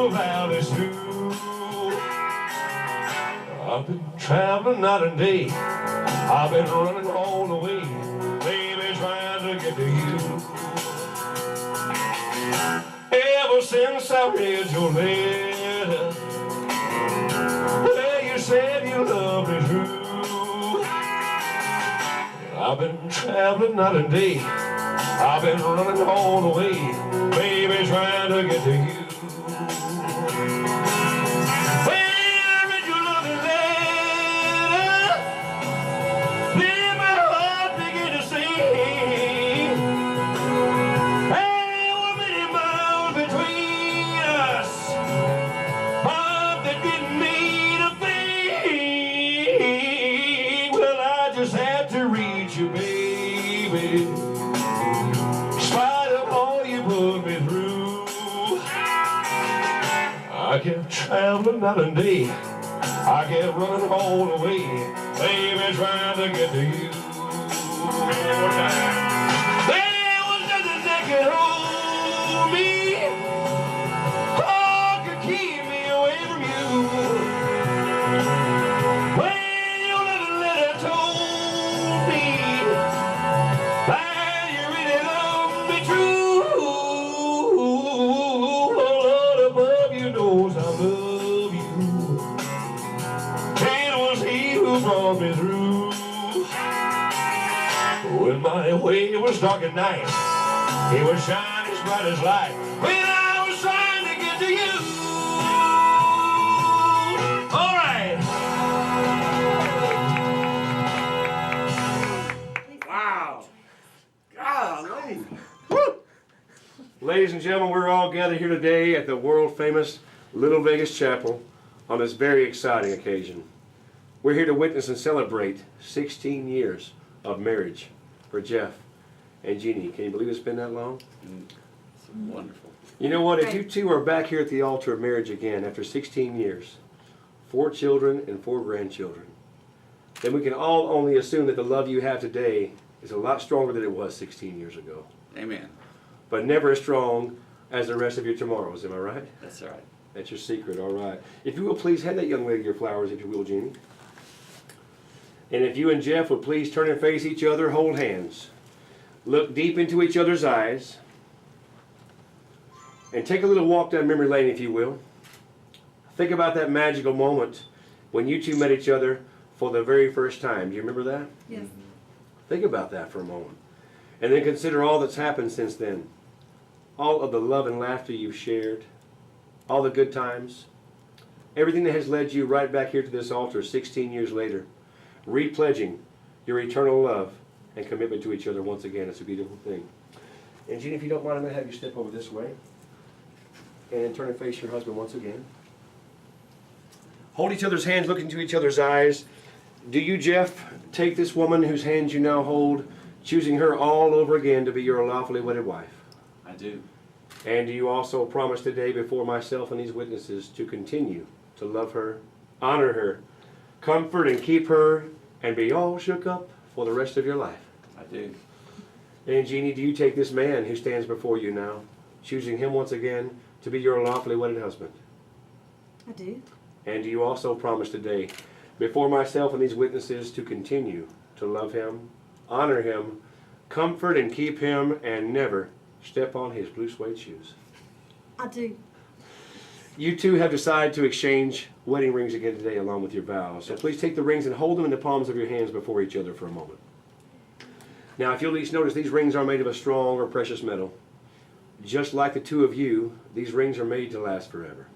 the valleys through. I've been traveling night and day. I've been running all the way, baby, trying to get to you. Ever since I read your letter, where you said you loved me true. I've been traveling night and day. I've been running all the way, baby, trying to get to you. You, baby, in spite of all you put me through. I kept traveling night and day. I kept running all the way, baby, trying to get to you. There was nothing that could hold me or could keep me away from you. Brought me through. When my way was dark at night, he was shining as bright as light when I was trying to get to you. All right. Wow. Golly. Woo. Ladies and gentlemen, we're all gathered here today at the world famous Little Vegas Chapel on this very exciting occasion. We're here to witness and celebrate 16 years of marriage for Jeff and Jeannie. Can you believe it's been that long? It's wonderful. You know what? If you two are back here at the altar of marriage again after 16 years, 4 children and 4 grandchildren, then we can all only assume that the love you have today is a lot stronger than it was 16 years ago. Amen. But never as strong as the rest of your tomorrows. Am I right? That's right. That's your secret. All right. If you will please hand that young lady your flowers, if you will, Jeannie. And if you and Jeff would please turn and face each other, hold hands. Look deep into each other's eyes. And take a little walk down memory lane, if you will. Think about that magical moment when you two met each other for the very first time. Do you remember that? Yes. Think about that for a moment. And then consider all that's happened since then. All of the love and laughter you've shared. All the good times. Everything that has led you right back here to this altar 16 years later. Repledging your eternal love and commitment to each other once again. It's a beautiful thing. And Jeannie, if you don't mind, I'm going to have you step over this way. And turn and face your husband once again. Hold each other's hands, look into each other's eyes. Do you, Jeff, take this woman whose hands you now hold, choosing her all over again to be your lawfully wedded wife? I do. And do you also promise today before myself and these witnesses to continue to love her, honor her, comfort and keep her, and be all shook up for the rest of your life? I do. And Jeannie, do you take this man who stands before you now, choosing him once again to be your lawfully wedded husband? I do. And do you also promise today, before myself and these witnesses, to continue to love him, honor him, comfort and keep him, and never step on his blue suede shoes? I do. You two have decided to exchange wedding rings again today along with your vows. So please take the rings and hold them in the palms of your hands before each other for a moment. Now, if you'll each notice, these rings are made of a strong or precious metal. Just like the two of you, these rings are made to last forever.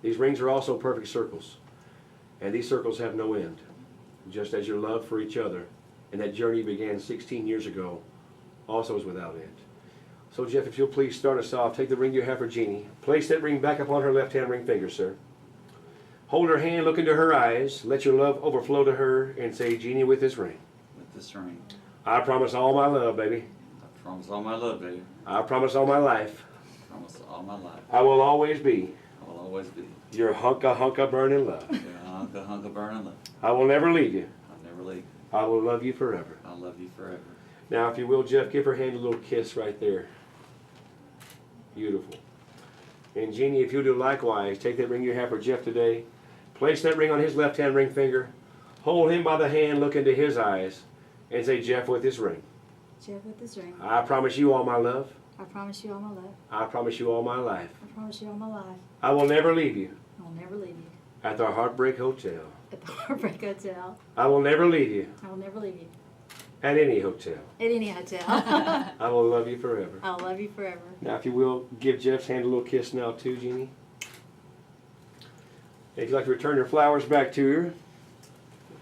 These rings are also perfect circles, and these circles have no end, just as your love for each other and that journey began 16 years ago also is without end. So, Jeff, if you'll please start us off, take the ring you have for Jeannie. Place that ring back upon her left-hand ring finger, sir. Hold her hand, look into her eyes, let your love overflow to her, and say, Jeannie, with this ring, With this ring, I promise all my love, baby. I promise all my love, baby. I promise all my life. I promise all my life. I will always be I will always be your hunka burning love. your hunka burning love. I will never leave you. I'll never leave. I will love you forever. I'll love you forever. Now, if you will, Jeff, give her hand a little kiss right there. Beautiful. And Jeannie, if you'll do likewise, take that ring you have for Jeff today, place that ring on his left-hand ring finger, hold him by the hand, look into his eyes, and say, Jeff, with this ring, Jeff, with this ring, I promise you all my love. I promise you all my love. I promise you all my life. I promise you all my life. I will never leave you I will never leave you at the Heartbreak Hotel. at the Heartbreak Hotel. I will never leave you I will never leave you at any hotel. at any hotel. I will love you forever. I'll love you forever. Now, if you will, give Jeff's hand a little kiss now too, Jeannie. If you'd like to return your flowers back to her,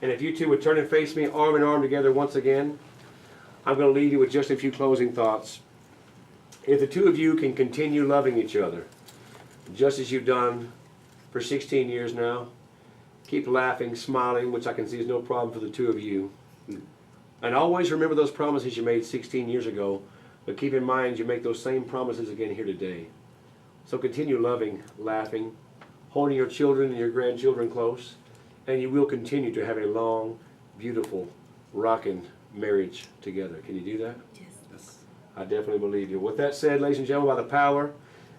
and if you two would turn and face me arm in arm together once again, I'm going to leave you with just a few closing thoughts. If the two of you can continue loving each other, just as you've done for 16 years now, keep laughing, smiling, which I can see is no problem for the two of you. And always remember those promises you made 16 years ago, but keep in mind you make those same promises again here today. So continue loving, laughing, holding your children and your grandchildren close, and you will continue to have a long, beautiful, rocking marriage together. Can you do that? Yes. Yes. I definitely believe you. With that said, ladies and gentlemen, by the power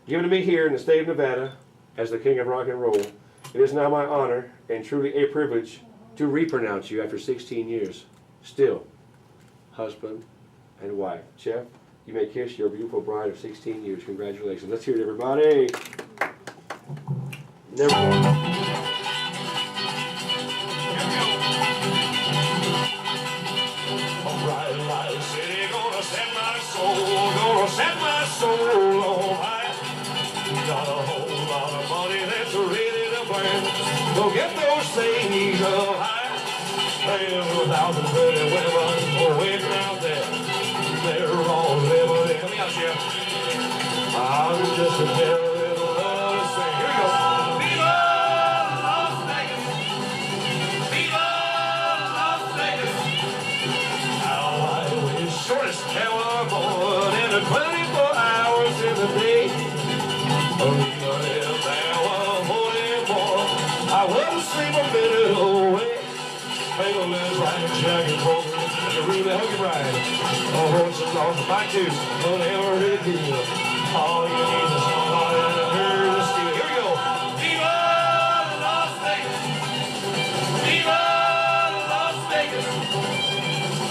given to me here in the state of Nevada as the King of Rock and Roll, it is now my honor and truly a privilege to repronounce you after 16 years. Still, husband and wife. Jeff, you may kiss your beautiful bride of 16 years. Congratulations. Let's hear it, everybody. Never mind. Gonna set my soul on high. Got a whole lot of money that's ready to burn. Go get those things up high. There's 1,030 women waiting out there. They're all living. Come out, Jeff. I'm just a little love to sing. Here we go. Viva Las Vegas. Viva Las Vegas. Our life is shortest ever born in the 24 hours in the day. Even if there were 40 more, I wouldn't sleep a minute away. Make a little right jacket program, you really hug it right. A horse is on the back too, whatever it is. All you need is somebody to hear the steel. Here we go. Viva Las Vegas. Viva Las Vegas.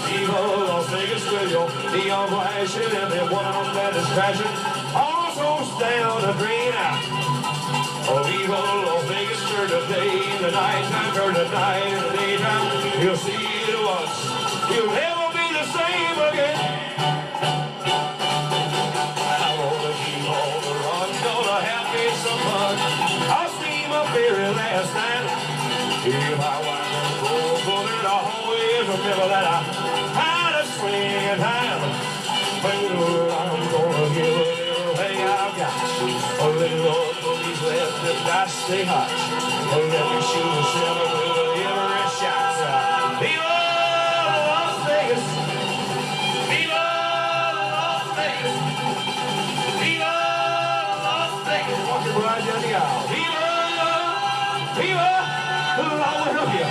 Viva Las Vegas with your neon flashing and then one that is crashing. Also down the drain out. Oh, Viva Las Vegas turn the day in the nighttime, turn the night in the daytime. You'll see it once. You'll never be the same again. I wanna keep on the run, gonna have me some fun. I'll steam up here last night. If I wind up cold, but it always remember that I had a swing time. I'm gonna give it everything I've got. A little police left if I stay hot. Let me shoot a seven with every shot. Viva Las Vegas. Viva Las Vegas. Viva Las Vegas. Walking right down the aisle. Viva, Viva, Lord help you.